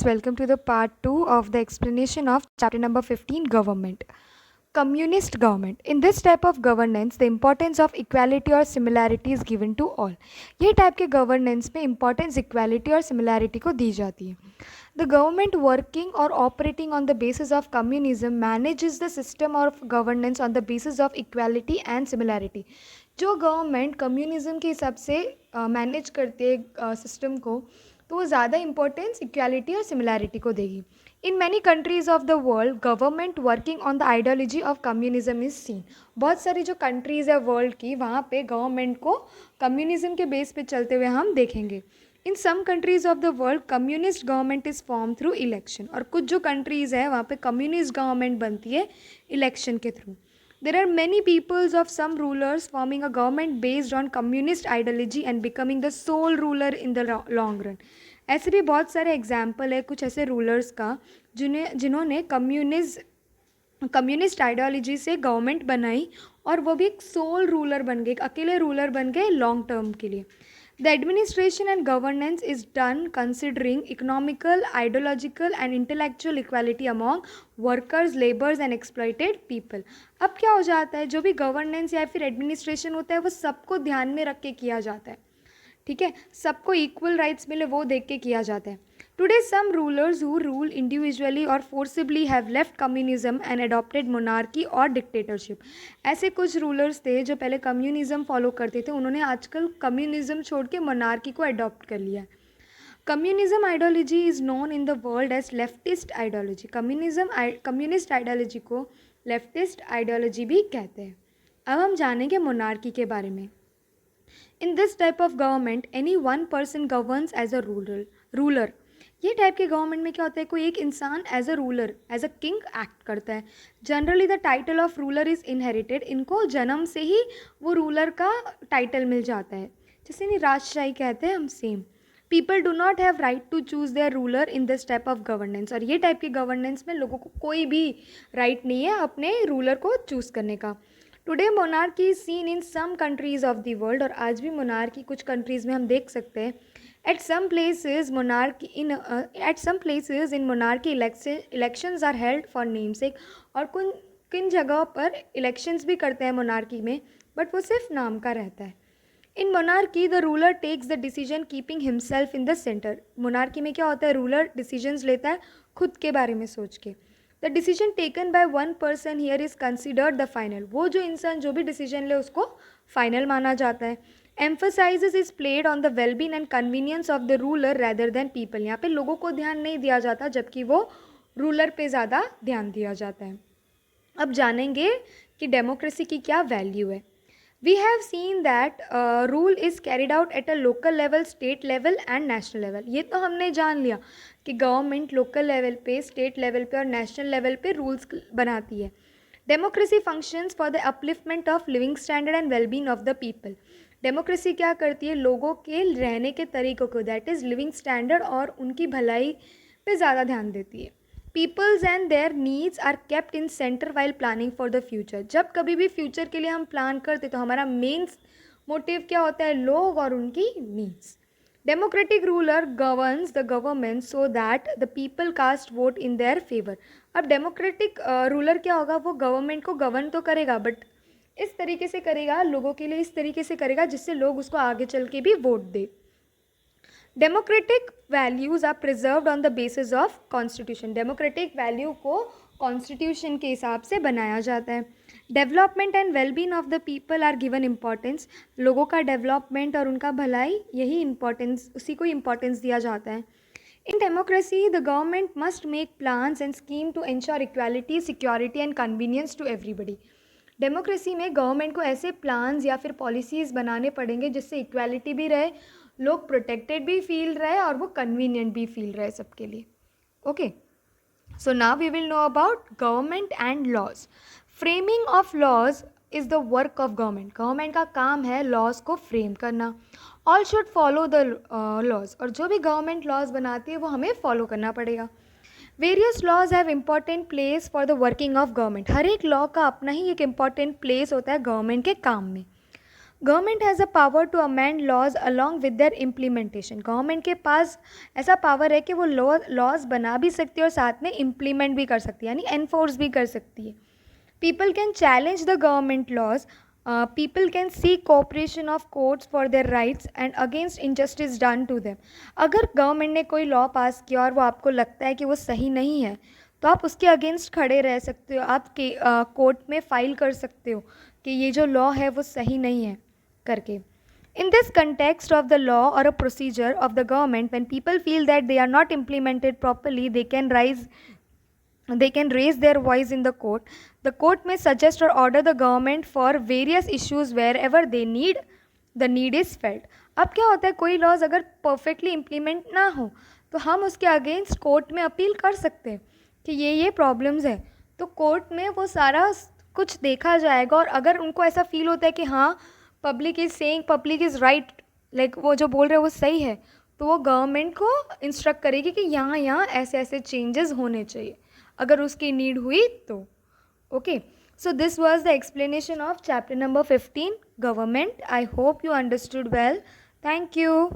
Welcome to the part 2 of the explanation of chapter number 15, Government. Communist government. In this type of governance, the importance of equality or similarity is given to all. ये type के governance में importance equality और similarity को दी जाती है. The government working or operating on the basis of communism manages the system of governance on the basis of equality and similarity. जो government communism के हिसाब से मैनेज करती है सिस्टम को, तो वो ज़्यादा इंपॉर्टेंस इक्वालिटी और सिमिलैरिटी को देगी. In many countries of the world government working on the ideology of communism is scene. बहुत सारी जो कंट्रीज़ है वर्ल्ड की, वहाँ पे गवर्नमेंट को कम्युनिज्म के बेस पे चलते हुए हम देखेंगे. In some countries of the world communist government is form through election. और कुछ जो कंट्रीज़ है वहाँ पे कम्युनिस्ट गवर्नमेंट बनती है इलेक्शन के through. There are many peoples of some rulers forming a government based on communist ideology and becoming the sole ruler in the long run. ऐसे भी बहुत सारे एग्जाम्पल है कुछ ऐसे रूलर्स का जिन्होंने कम्युनिस्ट आइडियोलॉजी से गवर्नमेंट बनाई और वो भी एक सोल रूलर बन गए, एक अकेले रूलर बन गए लॉन्ग टर्म के लिए. The administration and governance is done considering economical, ideological and intellectual equality among workers, laborers and exploited people. अब क्या हो जाता है, जो भी गवर्नेंस या फिर एडमिनिस्ट्रेशन होता है वो सबको ध्यान में रख के किया जाता है. ठीक है, सबको इक्वल राइट्स मिले वो देख के किया जाता है. Today some rulers who rule individually और forcibly have left communism and adopted monarchy और डिक्टेटरशिप. ऐसे कुछ रूलर्स थे जो पहले कम्युनिज्म फॉलो करते थे, उन्होंने आजकल कम्युनिज्म छोड़ के मोनार्की को अडॉप्ट कर लिया. Communism ideology is known in the world as leftist ideology. Communist ideology को लेफ्टिस्ट आइडियोलॉजी भी कहते हैं. अब हम जानेंगे मोनार्की के बारे में. In this type of government any one person governs as a ruler. ये टाइप के गवर्नमेंट में क्या होता है, कोई एक इंसान as a ruler, as a king act करता है. Generally the title of ruler is inherited. इनको जन्म से ही वो रूलर का टाइटल मिल जाता है, जैसे नहीं राजशाही कहते हैं हम, same. People do not have right to choose their ruler in this type of governance. और ये टाइप की गवर्नेंस में लोगों को कोई भी राइट नहीं है अपने रूलर को चूज़ करने का. Today monarchy is seen in some countries of the world. और आज भी मोनार्की कुछ कंट्रीज़ में हम देख सकते हैं. At some places, in monarchy elections are held for namesake. और किन जगहों पर इलेक्शंस भी करते हैं मोनार्की में, बट वो सिर्फ नाम का रहता है. In monarchy the ruler takes the decision keeping himself in the centre. Monarchy में क्या होता है, रूलर डिसीजंस लेता है खुद के बारे में सोच के. The decision taken by one person here is considered the final. वो जो इंसान जो भी डिसीजन ले उसको फाइनल माना जाता है. Emphasizes is played on the well-being and convenience of the ruler rather than people. यहाँ पे लोगों को ध्यान नहीं दिया जाता, जबकि वो रूलर पे ज़्यादा ध्यान दिया जाता है. अब जानेंगे कि डेमोक्रेसी की क्या वैल्यू है. We have seen that rule is carried out at a local level, state level and national level. ये तो हमने जान लिया कि गवर्नमेंट लोकल लेवल पे, स्टेट लेवल पे और नेशनल लेवल पे रूल्स बनाती है. Democracy functions for the upliftment of living standard and wellbeing of the people. Democracy क्या करती है, लोगों के रहने के तरीक़ों को, दैट इज़ लिविंग स्टैंडर्ड, और उनकी भलाई पे ज़्यादा ध्यान देती है. Peoples and their needs are kept in centre while planning for the future. जब कभी भी फ्यूचर के लिए हम प्लान करते तो हमारा मेन मोटिव क्या होता है, लोग और उनकी needs. Democratic ruler governs the government so that the people cast vote in their favour. अब डेमोक्रेटिक रूलर क्या होगा, वो गवर्नमेंट को गवर्न तो करेगा, बट इस तरीके से करेगा, लोगों के लिए इस तरीके से करेगा जिससे लोग उसको आगे चल के भी वोट दे. Democratic values are preserved on the basis of constitution. Democratic value को कॉन्स्टिट्यूशन के हिसाब से बनाया जाता है. Development and wellbeing of the people are given importance. लोगों का डेवलपमेंट और उनका भलाई, यही इम्पॉर्टेंस, उसी को इम्पॉर्टेंस दिया जाता है. In democracy, the government must make plans and scheme to ensure equality, security and convenience to everybody. Democracy में गवर्नमेंट को ऐसे प्लान्स या फिर पॉलिसीज़ बनाने पड़ेंगे जिससे इक्वालिटी भी रहे, लोग प्रोटेक्टेड भी फील रहे और वो कन्वीनियंट भी फील रहे सबके लिए. Okay, so now we will know about government and laws. Framing of laws is the work of government. Government का काम है लॉज को फ्रेम करना. All should follow the laws. और जो भी गवर्नमेंट लॉज बनाती है वो हमें फॉलो करना पड़ेगा. Various laws have important place for the working of government. हर एक लॉ का अपना ही एक इम्पॉर्टेंट प्लेस होता है गवर्नमेंट के काम में. Government has a power to amend laws along with their implementation. Government के पास ऐसा पावर है कि वो लॉज बना भी सकती है और साथ में इम्प्लीमेंट भी कर सकती है, यानी एनफोर्स भी कर सकती है। People can challenge the government laws, people can seek cooperation of courts for their rights and against injustice done to them. अगर गवर्नमेंट ने कोई लॉ पास किया और वो आपको लगता है कि वो सही नहीं है, तो आप उसके अगेंस्ट खड़े रह सकते हो, आप कोर्ट में फाइल कर सकते हो कि ये जो लॉ है वो सही नहीं है करके। In this context of the law or a procedure of the government, when people feel that they are not implemented properly, they can raise their voice in the court. The court may suggest or order the government for various issues wherever the need is felt. अब क्या होता है, कोई laws अगर perfectly implement ना हो तो हम उसके अगेंस्ट कोर्ट में अपील कर सकते हैं कि ये प्रॉब्लम्स है, तो कोर्ट में वो सारा कुछ देखा जाएगा। और अगर उनको ऐसा फील होता है कि हाँ पब्लिक इज़ राइट, लाइक वो जो बोल रहे हैं वो सही है, तो वो गवर्नमेंट को इंस्ट्रक्ट करेगी कि यहाँ ऐसे ऐसे चेंजेस होने चाहिए, अगर उसकी नीड हुई तो। Okay, so this was the explanation of chapter number 15 government. I hope you understood well. Thank you.